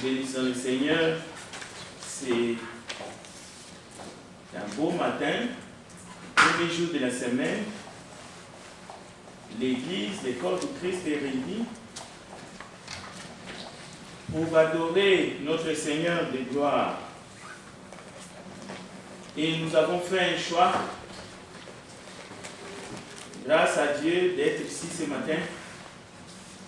Bénissons le Seigneur, c'est un beau matin, premier jour de la semaine. L'Église, le corps du Christ est réuni pour adorer notre Seigneur de gloire. Et nous avons fait un choix, grâce à Dieu, d'être ici ce matin.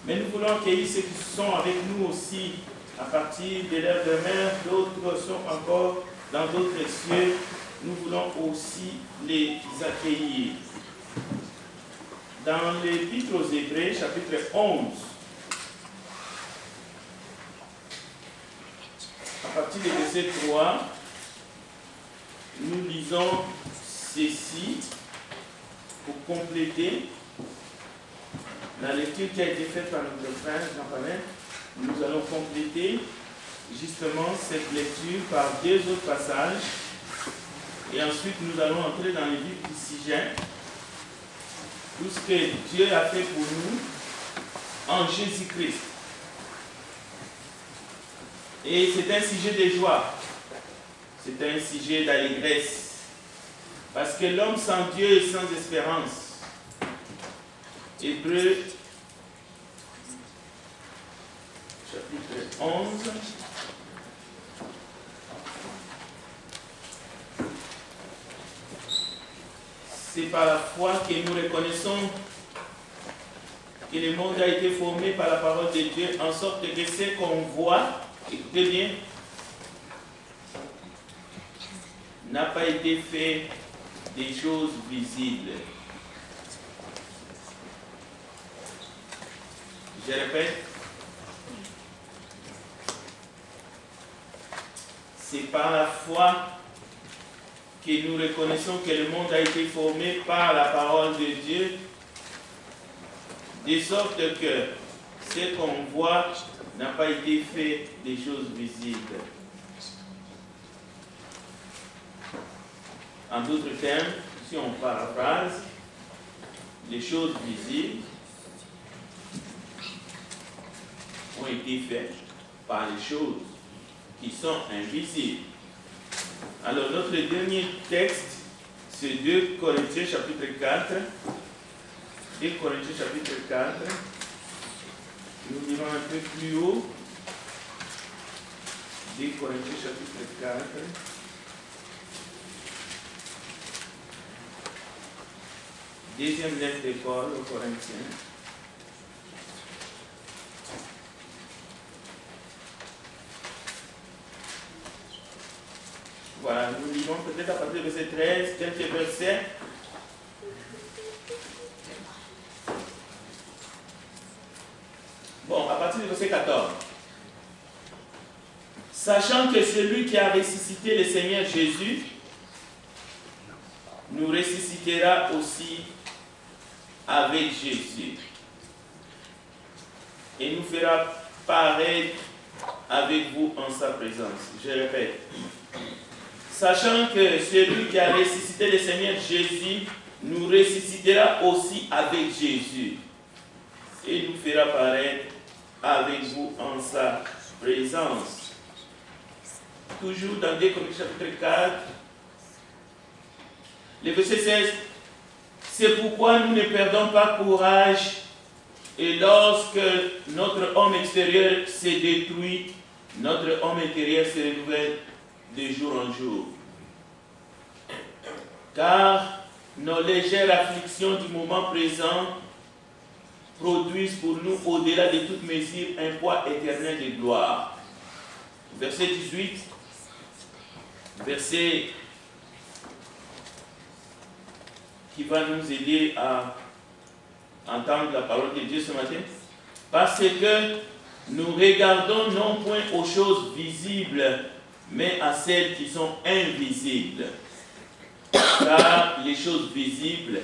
Mais nous voulons accueillir ceux qui sont avec nous aussi à partir de leur demeure. D'autres sont encore dans d'autres cieux. Nous voulons aussi les accueillir. Dans l'Épître aux Hébreux, chapitre 11, à partir du verset 3, nous lisons ceci pour compléter la lecture qui a été faite par notre frère Jean-Paul. Nous allons compléter justement cette lecture par deux autres passages et ensuite nous allons entrer dans le vif du sujet. Tout ce que Dieu a fait pour nous en Jésus-Christ. Et c'est un sujet de joie. C'est un sujet d'allégresse. Parce que l'homme sans Dieu est sans espérance. Hébreux, chapitre 11. C'est par la foi que nous reconnaissons que le monde a été formé par la parole de Dieu, en sorte que ce qu'on voit, écoutez bien, n'a pas été fait des choses visibles. Je répète, c'est par la foi que nous reconnaissons que le monde a été formé par la parole de Dieu, de sorte que ce qu'on voit n'a pas été fait des choses visibles. En d'autres termes, si on paraphrase, les choses visibles ont été faites par les choses qui sont invisibles. Alors, notre dernier texte, c'est 2 Corinthiens chapitre 4. 2 Corinthiens chapitre 4. Nous lirons un peu plus haut. 2 Corinthiens chapitre 4. Deuxième lettre de Paul aux Corinthiens. Voilà, nous lisons peut-être à partir du verset 13, quelques versets. Bon, à partir du verset 14. Sachant que celui qui a ressuscité le Seigneur Jésus nous ressuscitera aussi avec Jésus et nous fera paraître avec vous en sa présence. Je répète. Sachant que celui qui a ressuscité le Seigneur Jésus nous ressuscitera aussi avec Jésus et nous fera paraître avec vous en sa présence. Toujours dans 2 Corinthiens chapitre 4, le verset 16, c'est pourquoi nous ne perdons pas courage et lorsque notre homme extérieur s'est détruit, notre homme intérieur se renouvelle de jour en jour. Car nos légères afflictions du moment présent produisent pour nous, au-delà de toute mesure, un poids éternel de gloire. Verset 18, verset qui va nous aider à entendre la parole de Dieu ce matin. Parce que nous regardons non point aux choses visibles, mais à celles qui sont invisibles. Car les choses visibles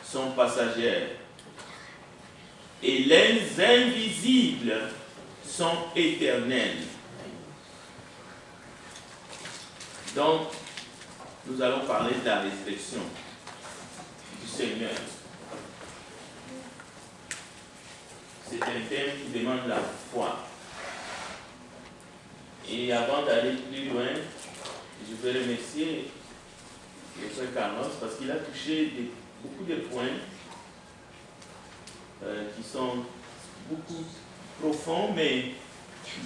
sont passagères. Et les invisibles sont éternelles. Donc, nous allons parler de la résurrection du Seigneur. C'est un thème qui demande la foi. Et avant d'aller plus loin, je veux remercier le frère Carlos parce qu'il a touché beaucoup de points qui sont beaucoup profonds, mais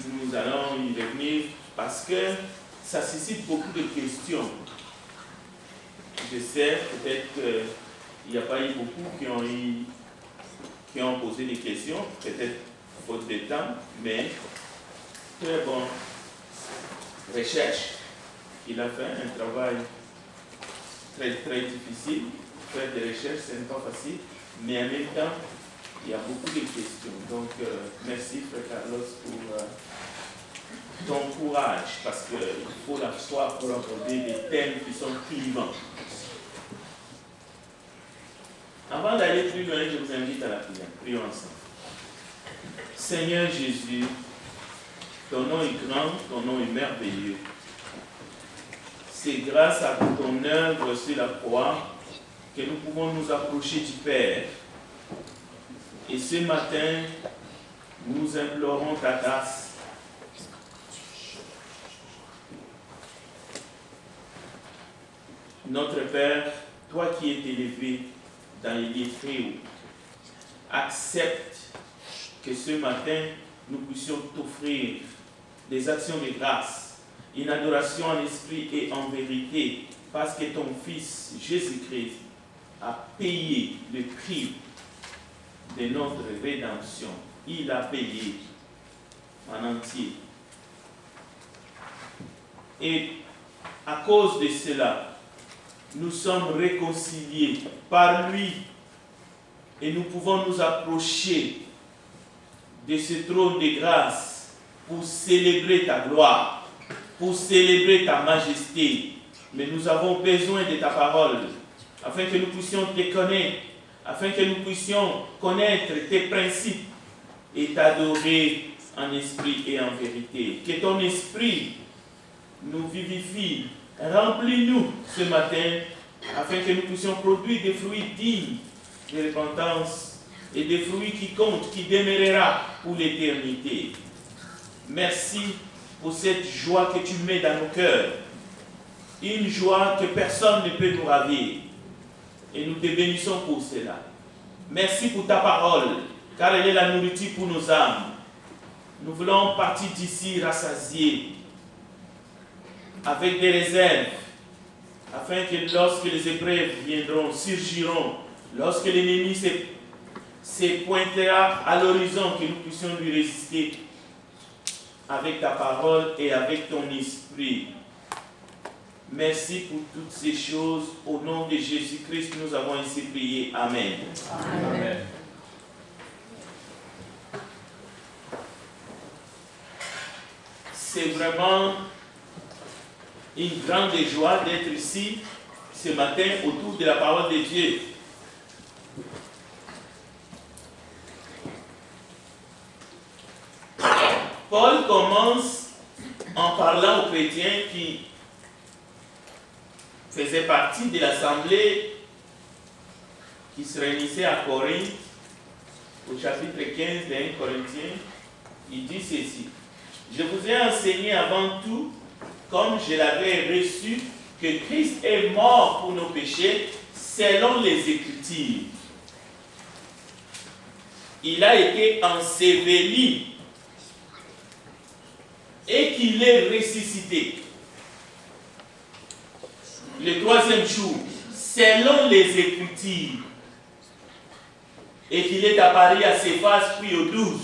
nous allons y revenir parce que ça suscite beaucoup de questions. Je sais, peut-être qu'il n'y a pas eu beaucoup qui ont posé des questions, peut-être faute de temps, mais très bonne recherche. Il a fait un travail très, très difficile. Faire des recherches, ce n'est pas facile, mais en même temps, il y a beaucoup de questions. Donc, merci, frère Carlos, pour ton courage, parce qu'il faut la foi pour aborder des thèmes qui sont clivants. Avant d'aller plus loin, je vous invite à la prière. Prions ensemble. Seigneur Jésus, ton nom est grand, ton nom est merveilleux. C'est grâce à ton œuvre sur la croix que nous pouvons nous approcher du Père. Et ce matin, nous implorons ta grâce. Notre Père, toi qui es élevé dans les lieux très hauts, accepte que ce matin, nous puissions t'offrir des actions de grâce, une adoration en esprit et en vérité, parce que ton Fils Jésus-Christ a payé le prix de notre rédemption. Il a payé en entier. Et à cause de cela, nous sommes réconciliés par lui et nous pouvons nous approcher de ce trône de grâce pour célébrer ta gloire, pour célébrer ta majesté. Mais nous avons besoin de ta parole afin que nous puissions te connaître, afin que nous puissions connaître tes principes et t'adorer en esprit et en vérité. Que ton esprit nous vivifie, remplis-nous ce matin afin que nous puissions produire des fruits dignes de repentance et des fruits qui comptent, qui demeurera pour l'éternité. Merci pour cette joie que tu mets dans nos cœurs, une joie que personne ne peut nous ravir. Et nous te bénissons pour cela. Merci pour ta parole, car elle est la nourriture pour nos âmes. Nous voulons partir d'ici rassasiés, avec des réserves, afin que lorsque les épreuves viendront, surgiront, lorsque l'ennemi se pointera à l'horizon, que nous puissions lui résister avec ta parole et avec ton esprit. Merci pour toutes ces choses. Au nom de Jésus-Christ, nous avons ainsi prié. Amen. Amen. C'est vraiment une grande joie d'être ici ce matin autour de la parole de Dieu. Paul commence en parlant aux chrétiens qui faisaient partie de l'assemblée qui se réunissait à Corinthe, au chapitre 15 de 1 Corinthiens. Il dit ceci: je vous ai enseigné avant tout, comme je l'avais reçu, que Christ est mort pour nos péchés selon les Écritures. Il a été enseveli et qu'il est ressuscité le troisième jour, selon les Écritures, et qu'il est apparu à Céphas puis aux 12.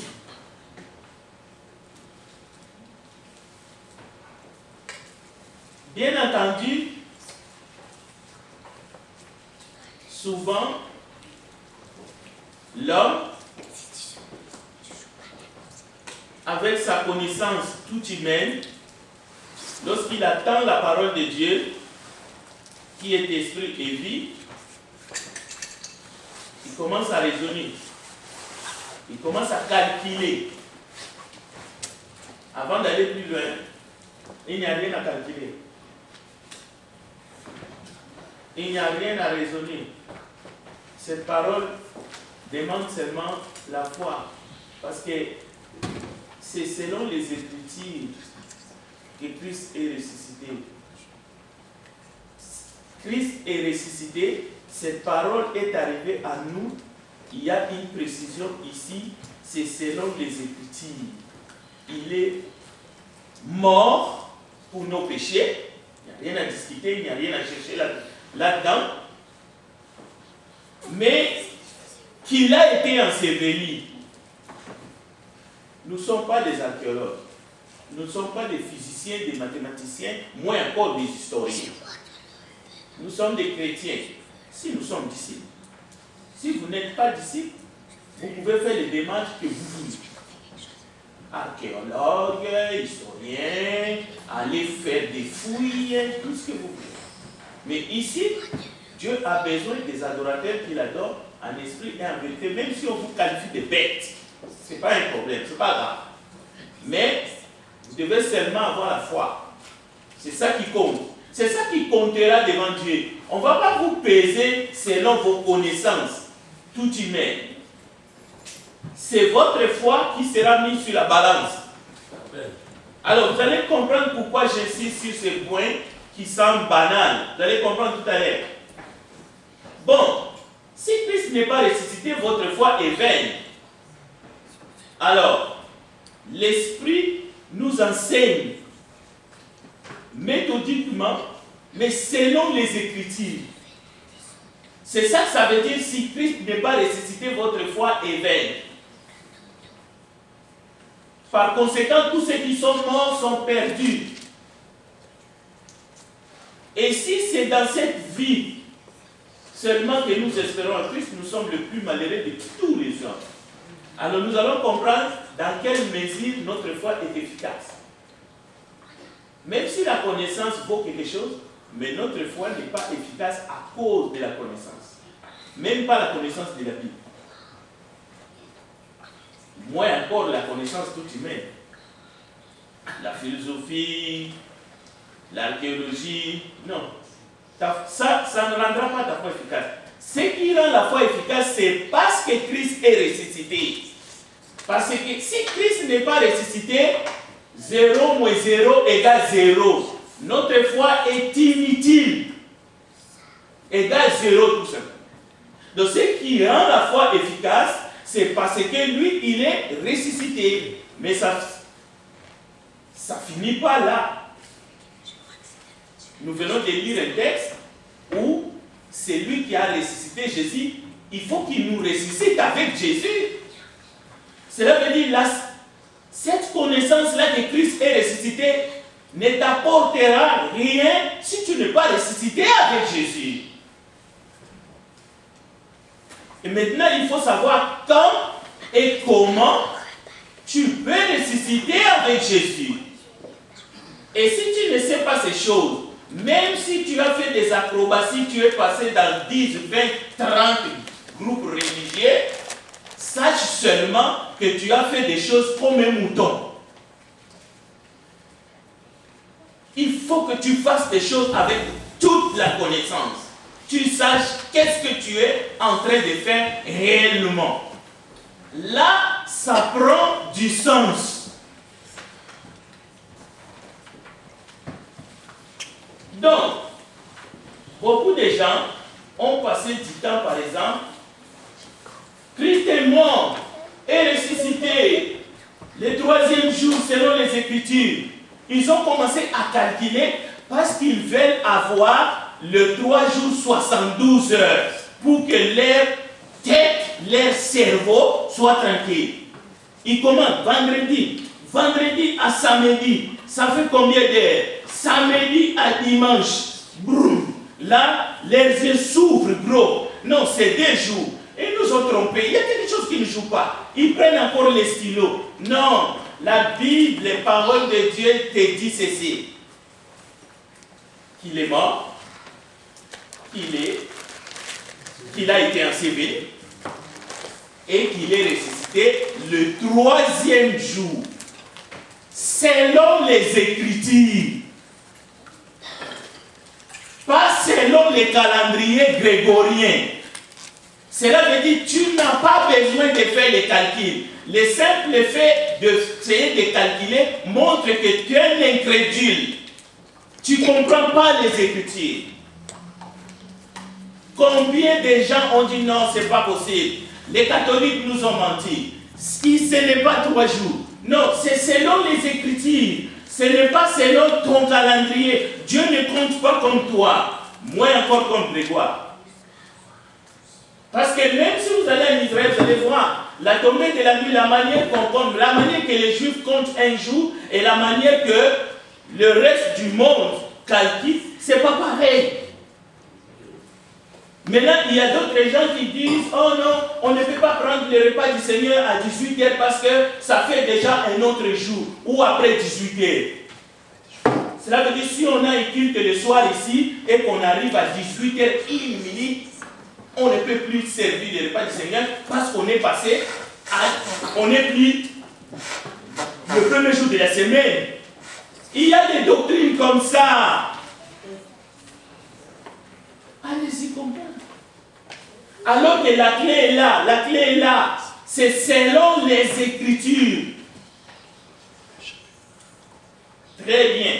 Bien entendu, souvent, l'homme, avec sa connaissance toute humaine, lorsqu'il attend la parole de Dieu, qui est esprit et vie, il commence à raisonner, il commence à calculer. Avant d'aller plus loin, il n'y a rien à calculer. Il n'y a rien à raisonner. Cette parole demande seulement la foi. Parce que c'est selon les Écritures que Christ est ressuscité. Christ est ressuscité, cette parole est arrivée à nous. Il y a une précision ici, c'est selon les Écritures. Il est mort pour nos péchés. Il n'y a rien à discuter, il n'y a rien à chercher là-dedans. Mais qu'il a été enseveli. Nous ne sommes pas des archéologues. Nous ne sommes pas des physiciens, des mathématiciens, moins encore des historiens. Nous sommes des chrétiens. Si nous sommes disciples, si vous n'êtes pas disciples, vous pouvez faire les démarches que vous voulez. Archéologue, historien, aller faire des fouilles, tout ce que vous voulez. Mais ici, Dieu a besoin des adorateurs qu'il adore en esprit et en vérité, même si on vous qualifie de bêtes. Ce n'est pas un problème, ce n'est pas grave. Mais vous devez seulement avoir la foi. C'est ça qui compte. C'est ça qui comptera devant Dieu. On ne va pas vous peser selon vos connaissances, tout humaines. C'est votre foi qui sera mise sur la balance. Alors, vous allez comprendre pourquoi j'insiste sur ce point qui semble banal. Vous allez comprendre tout à l'heure. Bon, si Christ n'est pas ressuscité, votre foi est vaine. Alors, l'Esprit nous enseigne méthodiquement, mais selon les Écritures. C'est ça que ça veut dire, si Christ n'est pas ressuscité, votre foi est vaine. Par conséquent, tous ceux qui sont morts sont perdus. Et si c'est dans cette vie seulement que nous espérons en Christ, nous sommes le plus malheureux de tous les hommes. Alors nous allons comprendre dans quelle mesure notre foi est efficace. Même si la connaissance vaut quelque chose, mais notre foi n'est pas efficace à cause de la connaissance. Même pas la connaissance de la Bible. Moins encore la connaissance toute humaine. La philosophie, l'archéologie, non. Ça ne rendra pas ta foi efficace. Ce qui rend la foi efficace, c'est parce que Christ est ressuscité. Parce que si Christ n'est pas ressuscité, 0 moins 0 égale 0. Notre foi est inutile. Égale 0 tout simplement. Donc ce qui rend la foi efficace, c'est parce que lui, il est ressuscité. Mais ça finit pas là. Nous venons de lire un texte où c'est lui qui a ressuscité Jésus. Il faut qu'il nous ressuscite avec Jésus. Cela veut dire cette connaissance-là que Christ est ressuscité ne t'apportera rien si tu n'es pas ressuscité avec Jésus. Et maintenant, il faut savoir quand et comment tu peux ressusciter avec Jésus. Et si tu ne sais pas ces choses, même si tu as fait des acrobaties, tu es passé dans 10, 20, 30 groupes religieux, sache seulement que tu as fait des choses comme un mouton. Il faut que tu fasses des choses avec toute la connaissance. Tu saches qu'est-ce que tu es en train de faire réellement. Là, ça prend du sens. Donc, beaucoup de gens ont passé du temps, par exemple, Christ est mort et ressuscité le 3e jour selon les Écritures. Ils ont commencé à calculer parce qu'ils veulent avoir le 3 jours 72 heures pour que leur tête, leur cerveau soit tranquille. Ils commencent vendredi à samedi. Ça fait combien d'heures? Samedi à dimanche. Broum. Là, leurs yeux s'ouvrent gros. Non, c'est 2 jours. Ils nous ont trompés. Il y a quelque chose qui ne joue pas. Ils prennent encore les stylos. Non, la Bible, les paroles de Dieu te disent ceci. Qu'il est mort, qu'il a été enseveli et qu'il est ressuscité le 3e jour. Selon les Écritures. Pas selon les calendriers grégoriens. Cela veut dire que tu n'as pas besoin de faire les calculs. Le simple fait d'essayer de calculer montre que tu es un incrédule. Tu ne comprends pas les Écritures. Combien de gens ont dit non, ce n'est pas possible. Les catholiques nous ont menti. Ce n'est pas 3 jours. Non, c'est selon les Écritures. Ce n'est pas selon ton calendrier. Dieu ne compte pas comme toi. Moins encore comme Grégoire. Parce que même si vous allez en Israël, vous allez voir la tombée de la nuit, la manière qu'on compte, la manière que les Juifs comptent un jour et la manière que le reste du monde calcule, c'est pas pareil. Maintenant, il y a d'autres gens qui disent, oh non, on ne peut pas prendre le repas du Seigneur à 18h parce que ça fait déjà un autre jour, ou après 18h. Cela veut dire, si on a un culte le soir ici, et qu'on arrive à 18h, minuit, on ne peut plus servir le repas du Seigneur parce qu'on est passé, on n'est plus le premier jour de la semaine. Il y a des doctrines comme ça. Allez-y comprendre. Alors que la clé est là, c'est selon les Écritures. Très bien.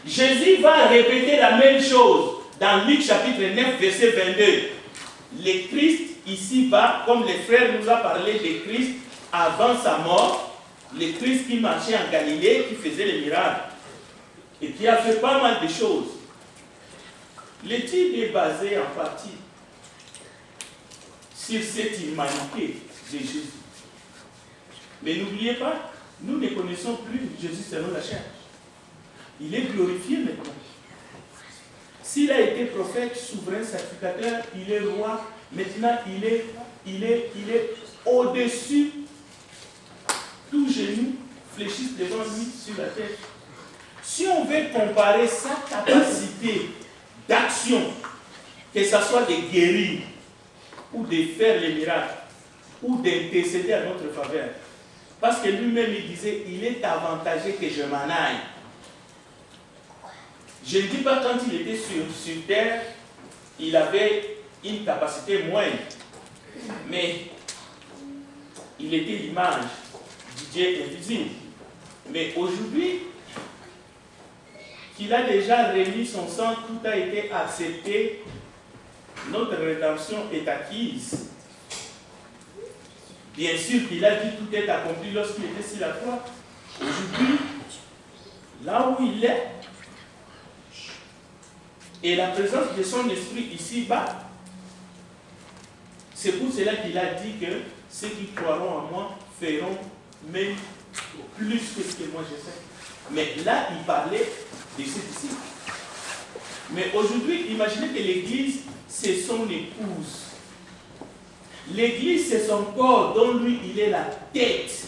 Jésus va répéter la même chose dans Luc chapitre 9, verset 22. Le Christ ici-bas, comme les frères nous ont parlé de Christ avant sa mort, le Christ qui marchait en Galilée, qui faisait les miracles et qui a fait pas mal de choses. L'étude est basée en partie sur cette humanité de Jésus. Mais n'oubliez pas, nous ne connaissons plus Jésus selon la chair. Il est glorifié maintenant. S'il a été prophète, souverain, sacrificateur, il est roi. Maintenant, il est au-dessus. Tous genoux fléchissent devant lui sur la tête. Si on veut comparer sa capacité d'action, que ce soit de guérir, ou de faire les miracles, ou d'intercéder à notre faveur, parce que lui-même il disait, il est avantagé que je m'en aille. Je ne dis pas quand il était sur terre, il avait une capacité moindre, mais il était l'image du Dieu invisible. Mais aujourd'hui, qu'il a déjà remis son sang, tout a été accepté, notre rédemption est acquise. Bien sûr qu'il a dit tout est accompli lorsqu'il était sur la croix. Aujourd'hui, là où il est, et la présence de son esprit ici-bas, c'est pour cela qu'il a dit que ceux qui croiront en moi feront même plus que ce que moi j'ai fait. Mais là, il parlait de ses disciples. Mais aujourd'hui, imaginez que l'Église, c'est son épouse. L'Église, c'est son corps dont lui, il est la tête.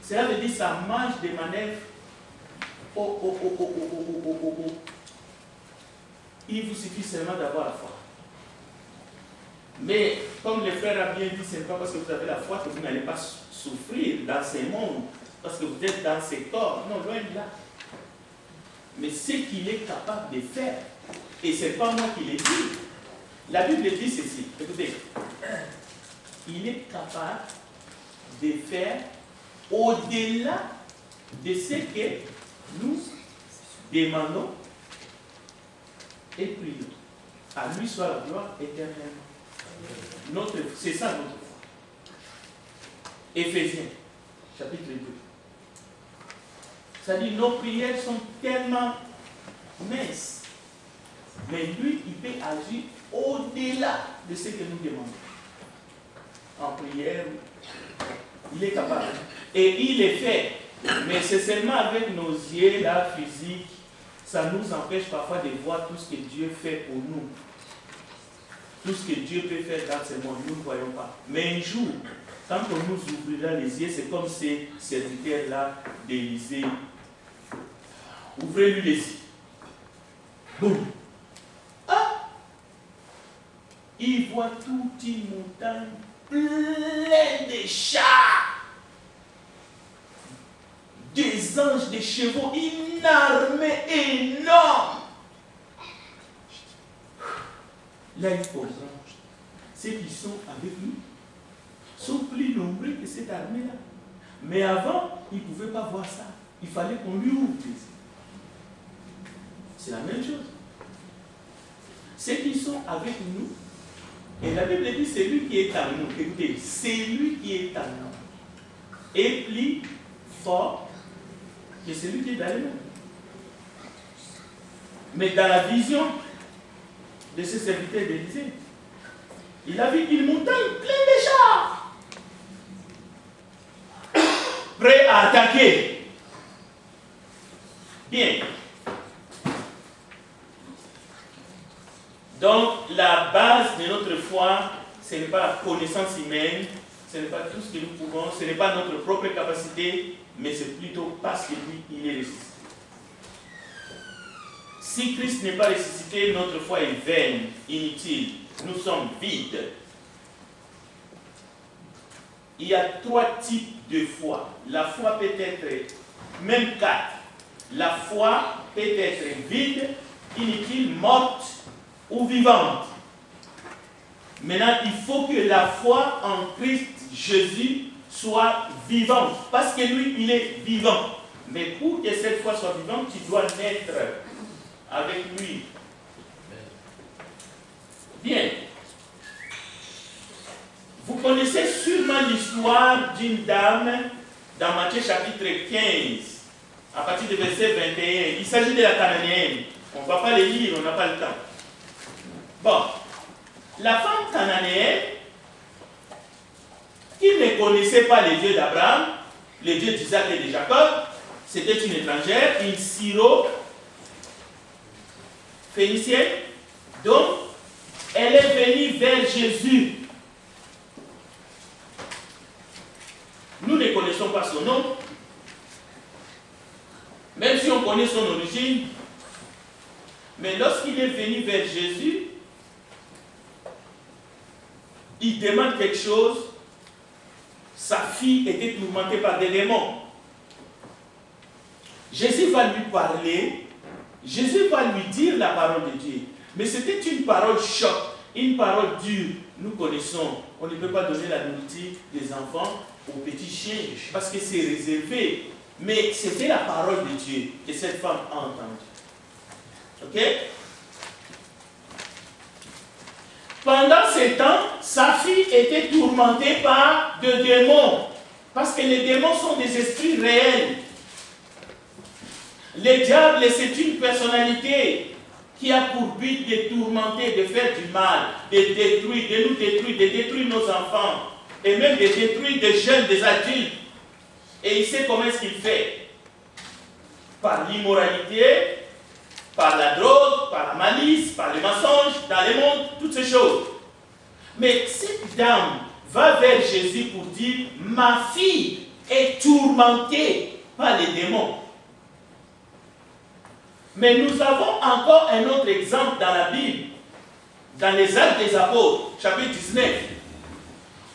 Cela veut dire que ça marche de manière... Il vous suffit seulement d'avoir la foi. Mais, comme le frère a bien dit, ce n'est pas parce que vous avez la foi que vous n'allez pas souffrir dans ce monde, parce que vous êtes dans ce corps. Non, loin de là. Mais ce qu'il est capable de faire, et ce n'est pas moi qui l'ai dit, la Bible dit ceci, écoutez, il est capable de faire au-delà de ce que nous demandons et prions. À lui soit la gloire éternellement. C'est ça notre foi. Éphésiens, chapitre 2. Ça dit, nos prières sont tellement minces. Mais lui, il peut agir au-delà de ce que nous demandons. En prière, il est capable. Et il est fait. Mais c'est seulement avec nos yeux là, physiques, ça nous empêche parfois de voir tout ce que Dieu fait pour nous. Tout ce que Dieu peut faire dans ce monde, nous ne voyons pas. Mais un jour, quand on nous ouvrira les yeux, c'est comme ces serviteurs-là d'Élysée. Ouvrez-lui les yeux. Boum. Ah! Il voit toute une montagne pleine de chars, des anges, des chevaux, une armée énorme. Là, il comprend. Ceux qui sont avec nous sont plus nombreux que cette armée-là. Mais avant, ils ne pouvaient pas voir ça. Il fallait qu'on lui ouvre les yeux. C'est la même chose. Ceux qui sont avec nous, et la Bible dit c'est lui qui est en nous. Écoutez, c'est lui qui est en nous. Et plus fort que celui qui est dans le monde. Mais dans la vision de ce serviteur d'Élysée, il a vu une montagne pleine de chars, prêts à attaquer. Bien. Donc, la base de notre foi, ce n'est pas la connaissance humaine, ce n'est pas tout ce que nous pouvons, ce n'est pas notre propre capacité, mais c'est plutôt parce que lui, il est ressuscité. Si Christ n'est pas ressuscité, notre foi est vaine, inutile. Nous sommes vides. Il y a 3 types de foi. La foi peut être, même 4. La foi peut être vide, inutile, morte ou vivante. Maintenant, il faut que la foi en Christ Jésus soit vivante. Parce que lui, il est vivant. Mais pour que cette foi soit vivante, tu dois naître avec lui. Bien. Vous connaissez sûrement l'histoire d'une dame dans Matthieu chapitre 15, à partir du verset 21. Il s'agit de la Cananéenne. On ne va pas les lire, on n'a pas le temps. Bon. La femme cananéenne, qui ne connaissait pas les dieux d'Abraham, les dieux d'Isaac et de Jacob, c'était une étrangère, une syro-phénicienne. Donc, elle est venue vers Jésus. Nous ne connaissons pas son nom, même si on connaît son origine. Mais lorsqu'il est venu vers Jésus, il demande quelque chose. Sa fille était tourmentée par des démons. Jésus va lui parler. Jésus va lui dire la parole de Dieu. Mais c'était une parole choc, une parole dure. Nous connaissons, on ne peut pas donner la nourriture des enfants aux petits chiens parce que c'est réservé. Mais c'était la parole de Dieu que cette femme a entendue. Ok? Pendant ce temps, sa fille était tourmentée par des démons. Parce que les démons sont des esprits réels. Le diable, c'est une personnalité qui a pour but de tourmenter, de faire du mal, de détruire, de nous détruire, de détruire nos enfants, et même de détruire des jeunes, des adultes. Et il sait comment est-ce qu'il fait. Par l'immoralité, par la drogue, par la malice, par les mensonges, dans le monde, toutes ces choses. Mais cette dame va vers Jésus pour dire, ma fille est tourmentée par les démons. Mais nous avons encore un autre exemple dans la Bible, dans les Actes des Apôtres, chapitre 19,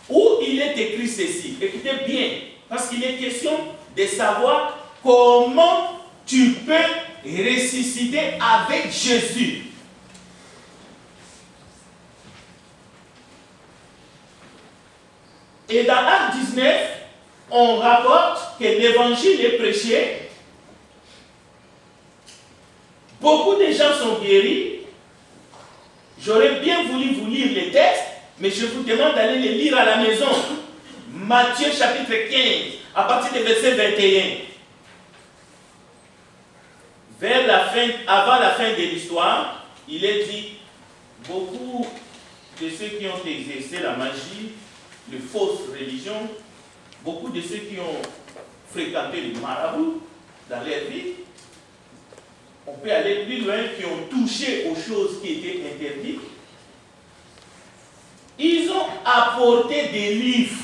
où il est écrit ceci. Écoutez bien, parce qu'il est question de savoir comment tu peux ressusciter avec Jésus. Et dans Acte 19, on rapporte que l'évangile est prêché. Beaucoup de gens sont guéris. J'aurais bien voulu vous lire les textes, mais je vous demande d'aller les lire à la maison. Matthieu chapitre 15, à partir du verset 21. Vers la fin, avant la fin de l'histoire, il est dit, beaucoup de ceux qui ont exercé la magie, les fausses religions, beaucoup de ceux qui ont fréquenté les marabouts dans leur vie, on peut aller plus loin, qui ont touché aux choses qui étaient interdites. Ils ont apporté des livres.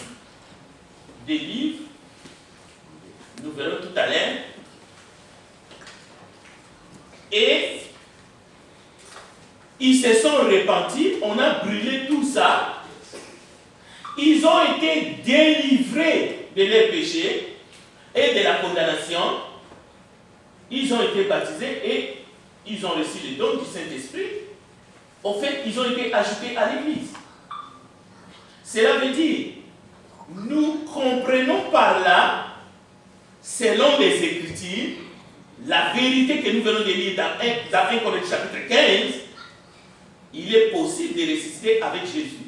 Des livres, nous verrons tout à l'heure. Et ils se sont repentis, on a brûlé tout ça. Ils ont été délivrés de leurs péchés et de la condamnation. Ils ont été baptisés et ils ont reçu les dons du Saint-Esprit. En fait, ils ont été ajoutés à l'Église. Cela veut dire nous comprenons par là, selon les Écritures, la vérité que nous venons de lire dans 1 Corinthiens chapitre 15, il est possible de ressusciter avec Jésus.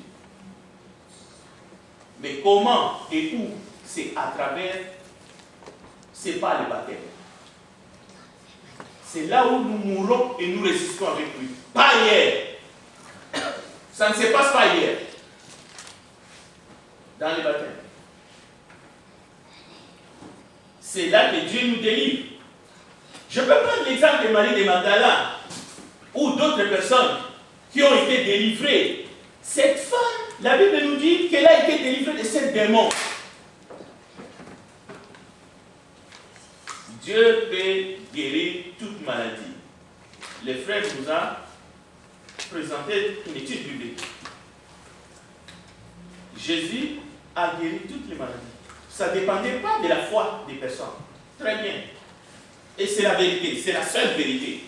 Mais comment et où? C'est à travers, c'est pas le baptême. C'est là où nous mourons et nous ressuscitons avec lui. Pas hier. Ça ne se passe pas hier. Dans le baptême. C'est là que Dieu nous délivre. Je peux prendre l'exemple de Marie de Magdala ou d'autres personnes qui ont été délivrées. Cette femme, la Bible nous dit qu'elle a été délivrée de cette démon. Dieu peut guérir toute maladie. Le frère nous a présenté une étude biblique. Jésus a guéri toutes les maladies. Ça ne dépendait pas de la foi des personnes. Très bien. Et c'est la vérité, c'est la seule vérité.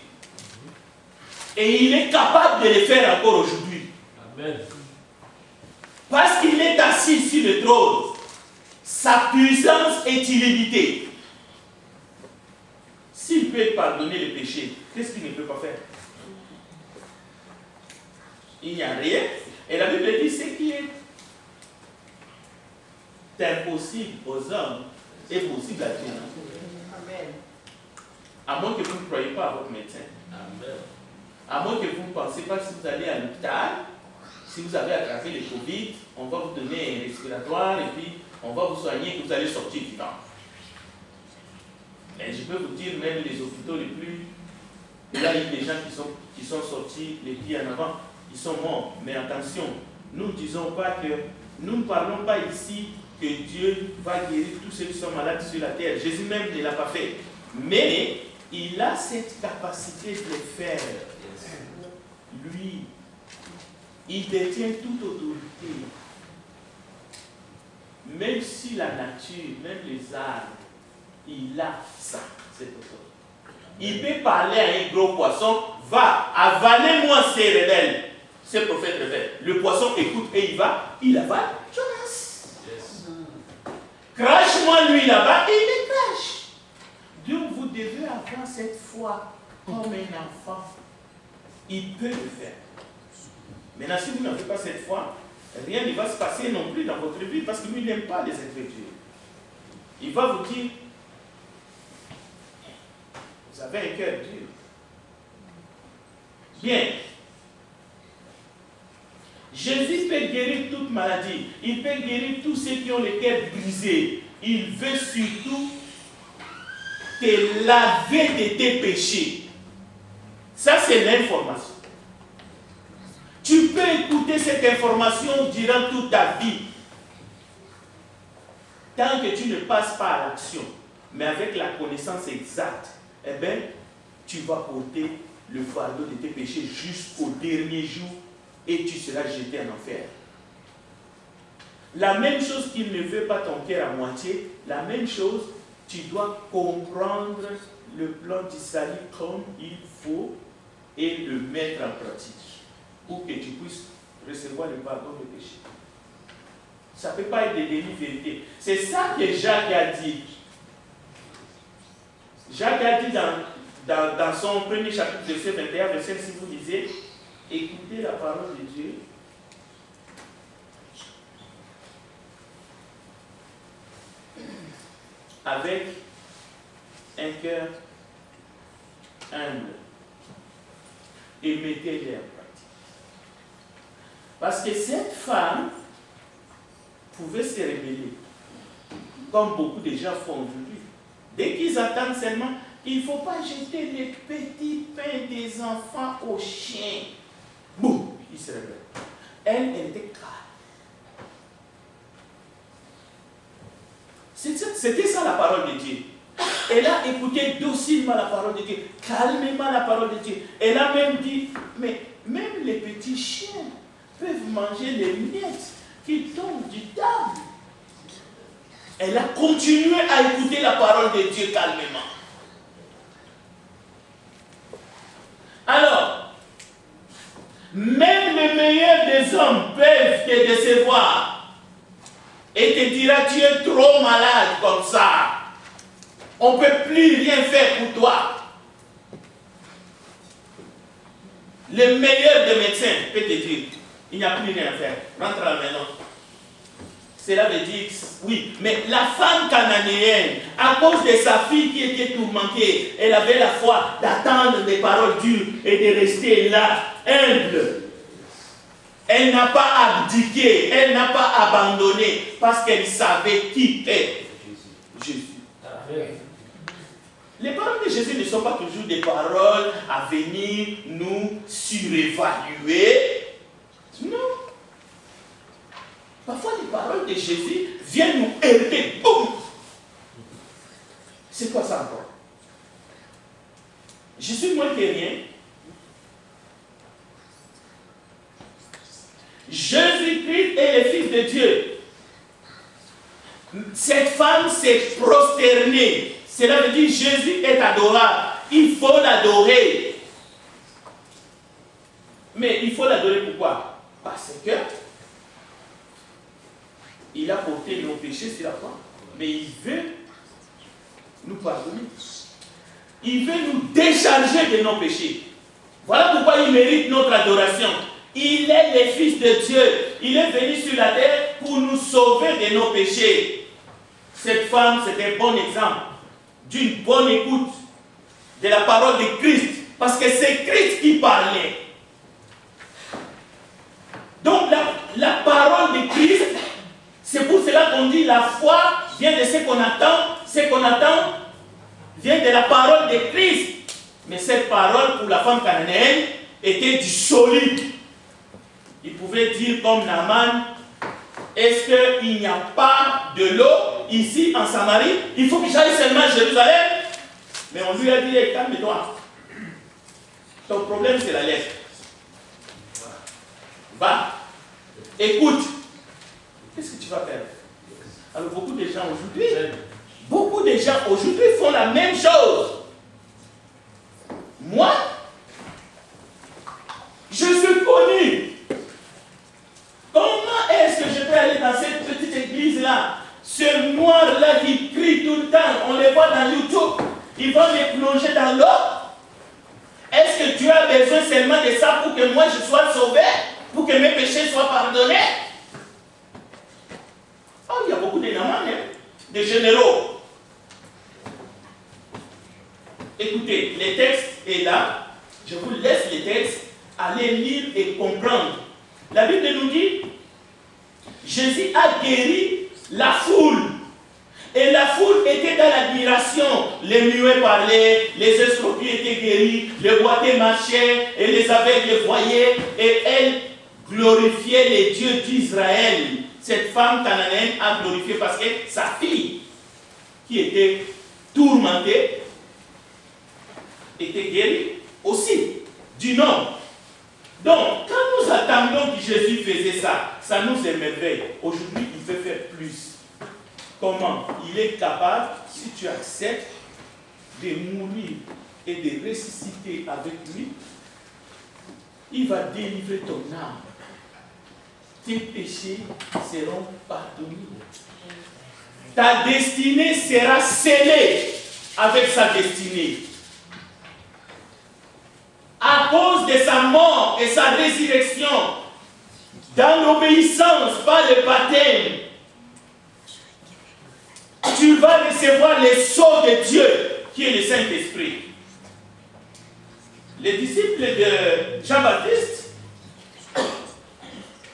Et il est capable de le faire encore aujourd'hui. Amen. Parce qu'il est assis sur le trône, sa puissance est illimitée. S'il peut pardonner les péchés, qu'est-ce qu'il ne peut pas faire? Il n'y a rien. Et la Bible dit ce qui est impossible aux hommes est possible à Dieu. Amen. À moins que vous ne croyez pas à votre médecin. Amen. À moins que vous ne pensez pas que si vous allez à l'hôpital, si vous avez attrapé le Covid, on va vous donner un respiratoire et puis on va vous soigner et que vous allez sortir vivant. Et je peux vous dire, même les hôpitaux les plus... Et là, il y a des gens qui sont sortis les pieds en avant, ils sont morts. Mais attention, nous ne disons pas que... Nous ne parlons pas ici que Dieu va guérir tous ceux qui sont malades sur la terre. Jésus même ne l'a pas fait. Mais il a cette capacité de le faire. Lui, il détient toute autorité. Même si la nature, même les arbres, il a ça, cette autorité. Il peut parler à un gros poisson, va, avalez-moi ces rebelles, ces prophètes rebelles. Le poisson écoute et il va, il avale Jonas. Yes. Crache-moi lui là-bas et il le crache. Donc vous devez avoir cette foi comme un enfant. Il peut le faire. Maintenant, si vous n'avez pas cette foi, rien ne va se passer non plus dans votre vie parce que lui n'aime pas les Écritures. Il va vous dire, vous avez un cœur dur. Bien. Jésus peut guérir toute maladie. Il peut guérir tous ceux qui ont le cœur brisé. Il veut surtout te laver de tes péchés. Ça, c'est l'information. Tu peux écouter cette information durant toute ta vie. Tant que tu ne passes pas à l'action, mais avec la connaissance exacte, eh bien, tu vas porter le fardeau de tes péchés jusqu'au dernier jour et tu seras jeté en enfer. La même chose qu'il ne veut pas ton cœur à moitié, la même chose, tu dois comprendre le plan du salut comme il faut et le mettre en pratique pour que tu puisses recevoir le pardon des péchés. Ça ne peut pas être des demi-vérités. C'est ça que Jacques a dit. Jacques a dit dans son premier chapitre, verset 21, verset, si vous lisez, écoutez la parole de Dieu. Avec un cœur humble et mettez-les en pratique. Parce que cette femme pouvait se révéler, comme beaucoup de gens font aujourd'hui. Dès qu'ils attendent seulement, il ne faut pas jeter les petits pains des enfants aux chiens. Boum, ils se révèlent. Elle était calme. C'était ça la parole de Dieu. Elle a écouté docilement la parole de Dieu, calmement la parole de Dieu. Elle a même dit, mais même les petits chiens peuvent manger les miettes qui tombent du table. Elle a continué à écouter la parole de Dieu calmement. Alors, même les meilleurs des hommes peuvent te décevoir. et te dira, tu es trop malade comme ça. On ne peut plus rien faire pour toi. Le meilleur des médecins peut te dire, il n'y a plus rien à faire, rentre à la maison. Cela veut dire, oui, mais la femme cananéenne, à cause de sa fille qui était tourmentée, elle avait la foi d'attendre des paroles dures et de rester là, humble. Elle n'a pas abdiqué, elle n'a pas abandonné, parce qu'elle savait qui est Jésus. Les paroles de Jésus ne sont pas toujours des paroles à venir nous surévaluer. Non. Parfois, les paroles de Jésus viennent nous heurter. Boum! C'est quoi ça encore? Je suis moins que rien. Jésus-Christ est le Fils de Dieu. Cette femme s'est prosternée. Cela veut dire Jésus est adorable. Il faut l'adorer. Mais il faut l'adorer pourquoi? Parce que il a porté nos péchés sur la croix. Mais il veut nous pardonner. Il veut nous décharger de nos péchés. Voilà pourquoi il mérite notre adoration. Il est le Fils de Dieu. Il est venu sur la terre pour nous sauver de nos péchés. Cette femme, c'est un bon exemple d'une bonne écoute de la parole de Christ. Parce que c'est Christ qui parlait. Donc la parole de Christ, c'est pour cela qu'on dit la foi vient de ce qu'on attend. Ce qu'on attend vient de la parole de Christ. Mais cette parole pour la femme cananéenne était du solide. Il pouvait dire comme Naaman, est-ce qu'il n'y a pas de l'eau ici en Samarie? Il faut que j'aille seulement à Jérusalem. Mais on lui a dit, calme-toi. Ton problème c'est la lettre. Va, écoute. Qu'est-ce que tu vas faire? Alors beaucoup de gens aujourd'hui font la même chose. Moi, je suis connu. Comment est-ce que je peux aller dans cette petite église-là? Ce noir-là qui crie tout le temps, on les voit dans YouTube, ils vont les plonger dans l'eau. Est-ce que Dieu a besoin seulement de ça pour que moi je sois sauvé? Pour que mes péchés soient pardonnés? Oh, il y a beaucoup de Naaman, de généraux. Écoutez, les textes est là. Je vous laisse les textes. Allez lire et comprendre. La Bible nous dit, Jésus a guéri la foule. Et la foule était dans l'admiration. Les muets parlaient, les estropiés étaient guéris, les boiteux marchaient, et les aveugles les voyaient, et elle glorifiait les dieux d'Israël. Cette femme cananéenne a glorifié parce que sa fille, qui était tourmentée, était guérie aussi du nom. Donc, quand nous attendons que Jésus faisait ça, ça nous émerveille. Aujourd'hui, il veut faire plus. Comment? Il est capable, si tu acceptes, de mourir et de ressusciter avec lui, il va délivrer ton âme. Tes péchés seront pardonnés. Ta destinée sera scellée avec sa destinée. À cause de sa mort et sa résurrection, dans l'obéissance par le baptême, tu vas recevoir le sceau de Dieu, qui est le Saint-Esprit. Les disciples de Jean-Baptiste,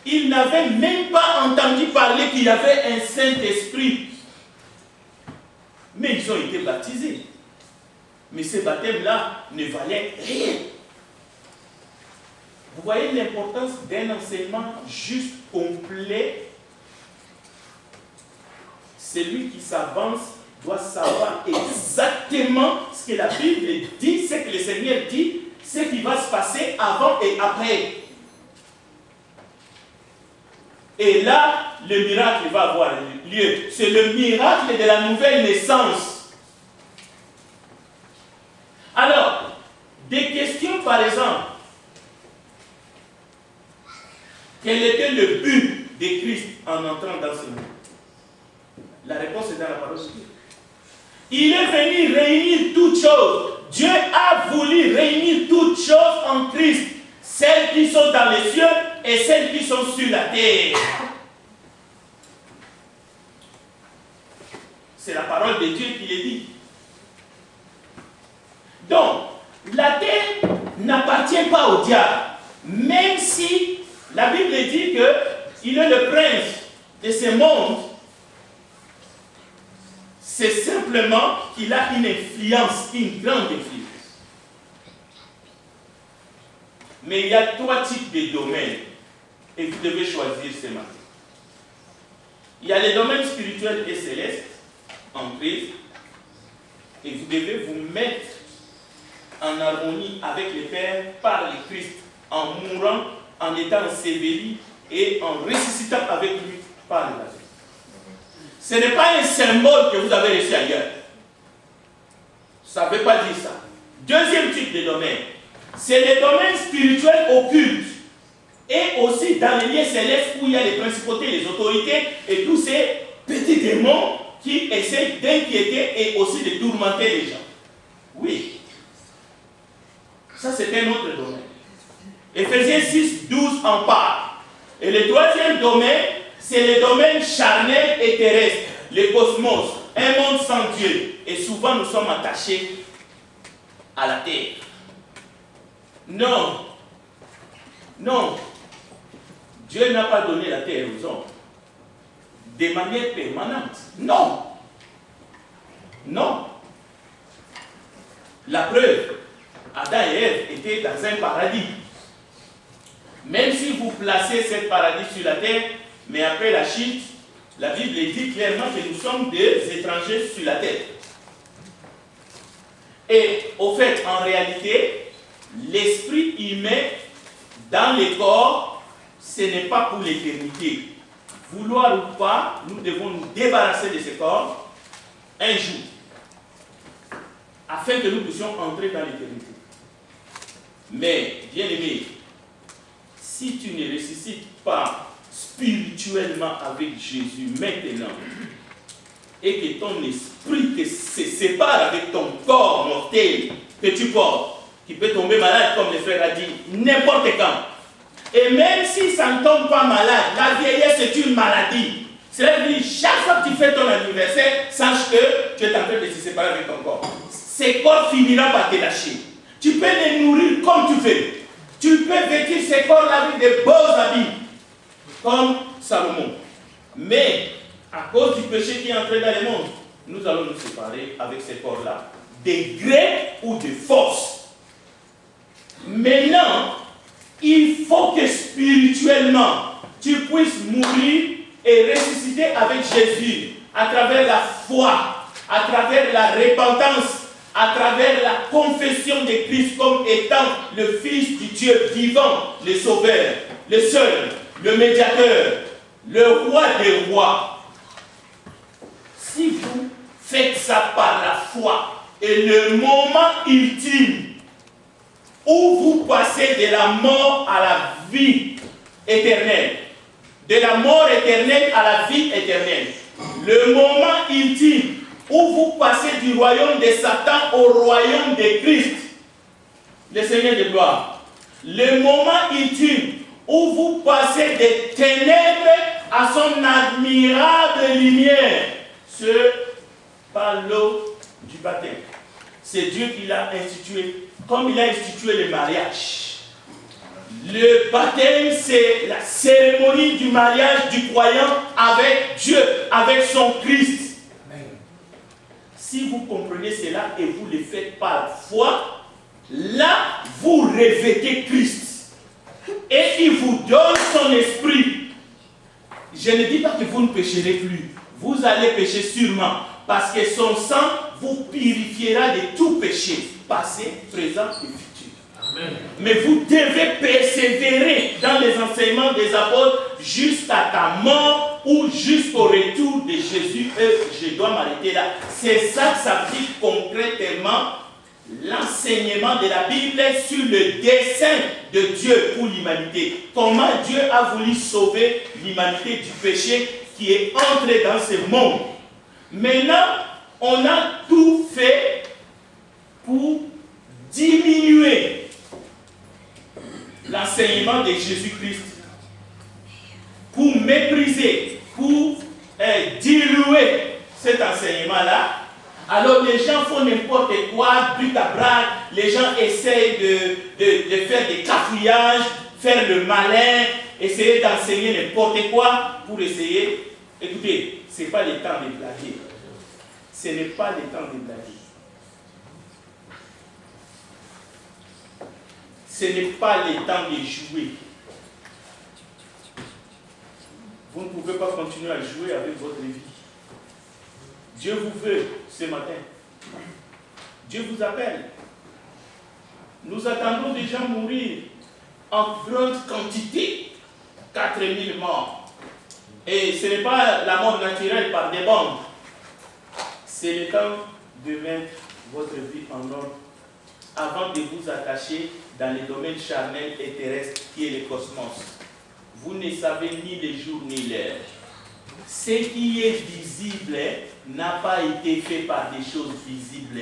ils n'avaient même pas entendu parler qu'il y avait un Saint-Esprit. Mais ils ont été baptisés. Mais ce baptême-là ne valait rien. Vous voyez l'importance d'un enseignement juste, complet. Celui qui s'avance doit savoir exactement ce que la Bible dit, ce que le Seigneur dit, ce qui va se passer avant et après. Et là, le miracle va avoir lieu. C'est le miracle de la nouvelle naissance. Alors, des questions par exemple. Quel était le but de Christ en entrant dans ce monde? La réponse est dans la parole de Dieu. Il est venu réunir toutes choses. Dieu a voulu réunir toutes choses en Christ. Celles qui sont dans les cieux et celles qui sont sur la terre. C'est la parole de Dieu qui le dit. Donc, la terre n'appartient pas au diable. Même si la Bible dit qu'il est le prince de ce monde, c'est simplement qu'il a une influence, une grande influence. Mais il y a 3 types de domaines et vous devez choisir ce matin. Il y a les domaines spirituels et célestes en Christ et vous devez vous mettre en harmonie avec le Père par le Christ, en mourant, en étant enseveli et en ressuscitant avec lui par le baptême. Ce n'est pas un symbole que vous avez reçu ailleurs. Ça ne veut pas dire ça. Deuxième type de domaine, c'est les domaines spirituels occultes et aussi dans les lieux célestes où il y a les principautés, les autorités et tous ces petits démons qui essayent d'inquiéter et aussi de tourmenter les gens. Oui. Ça, c'est un autre domaine. Éphésiens 6, 12 en parle. Et le troisième domaine, c'est le domaine charnel et terrestre, le cosmos, un monde sans Dieu. Et souvent, nous sommes attachés à la terre. Non. Non. Dieu n'a pas donné la terre aux hommes de manière permanente. Non. Non. La preuve, Adam et Ève étaient dans un paradis. Même si vous placez ce paradis sur la terre, mais après la chute, la Bible dit clairement que nous sommes des étrangers sur la terre. Et au fait, en réalité, l'esprit humain dans les corps, ce n'est pas pour l'éternité. Vouloir ou pas, nous devons nous débarrasser de ce corps un jour, afin que nous puissions entrer dans l'éternité. Mais, bien aimé, si tu ne ressuscites pas spirituellement avec Jésus maintenant, et que ton esprit se sépare avec ton corps mortel que tu portes, qui peut tomber malade, comme le frère a dit, n'importe quand. Et même si ça ne tombe pas malade, la vieillesse est une maladie. C'est-à-dire, chaque fois que tu fais ton anniversaire, sache que tu es en train de se séparer avec ton corps. Ce corps finira par te lâcher. Tu peux les nourrir comme tu veux. Tu peux vêtir ces corps-là avec de beaux habits, comme Salomon. Mais, à cause du péché qui est entré dans le monde, nous allons nous séparer avec ces corps-là, de gré ou de force. Maintenant, il faut que spirituellement, tu puisses mourir et ressusciter avec Jésus, à travers la foi, à travers la repentance, à travers la confession de Christ comme étant le Fils du Dieu vivant, le Sauveur, le seul, le médiateur, le roi des rois. Si vous faites ça par la foi, et le moment ultime où vous passez de la mort à la vie éternelle, de la mort éternelle à la vie éternelle, le moment ultime où vous passez du royaume de Satan au royaume de Christ, le Seigneur de gloire, le moment ultime où vous passez des ténèbres à son admirable lumière, c'est par l'eau du baptême. C'est Dieu qui l'a institué, comme il a institué le mariage. Le baptême, c'est la cérémonie du mariage du croyant avec Dieu, avec son Christ. Si vous comprenez cela et vous le faites par foi, là, vous revêtez Christ. Et il vous donne son esprit. Je ne dis pas que vous ne pécherez plus. Vous allez pécher sûrement. Parce que son sang vous purifiera de tout péché, passé, présent et futur. Amen. Mais vous devez persévérer dans les enseignements des apôtres jusqu'à ta mort ou jusqu'au retour de Jésus. Je dois m'arrêter là. C'est ça que ça dit concrètement l'enseignement de la Bible sur le dessein de Dieu pour l'humanité. Comment Dieu a voulu sauver l'humanité du péché qui est entré dans ce monde. Maintenant, on a tout fait pour diminuer l'enseignement de Jésus-Christ, pour mépriser, pour diluer cet enseignement-là. Alors les gens font n'importe quoi, but à bras, les gens essayent de faire des cafouillages, faire le malin, essayer d'enseigner n'importe quoi pour essayer. Écoutez, ce n'est pas le temps de blaguer. Ce n'est pas le temps de blaguer. Ce n'est pas le temps de jouer. Vous ne pouvez pas continuer à jouer avec votre vie. Dieu vous veut ce matin. Dieu vous appelle. Nous attendons des gens mourir en grande quantité. 4000 morts. Et ce n'est pas la mort naturelle par des bombes. C'est le temps de mettre votre vie en ordre avant de vous attacher dans les domaines charnels et terrestres qui est le cosmos. Vous ne savez ni le jour ni l'heure. Ce qui est visible n'a pas été fait par des choses visibles.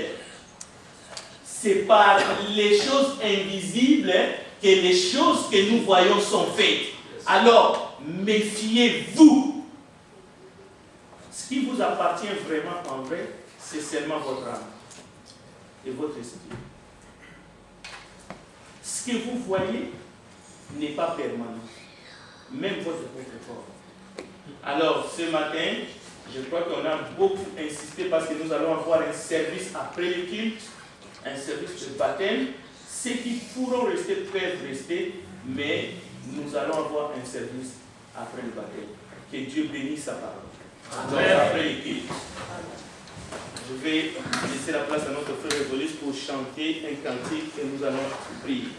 C'est par les choses invisibles que les choses que nous voyons sont faites. Alors, méfiez-vous. Ce qui vous appartient vraiment en vrai, c'est seulement votre âme et votre esprit. Ce que vous voyez n'est pas permanent, même votre corps. Alors, ce matin, je crois qu'on a beaucoup insisté parce que nous allons avoir un service après le culte, un service de baptême. Ceux qui pourront rester peuvent rester, mais nous allons avoir un service après le baptême. Que Dieu bénisse sa parole. Amen. Après le culte. Je vais laisser la place à notre frère Evolis pour chanter un cantique et nous allons prier.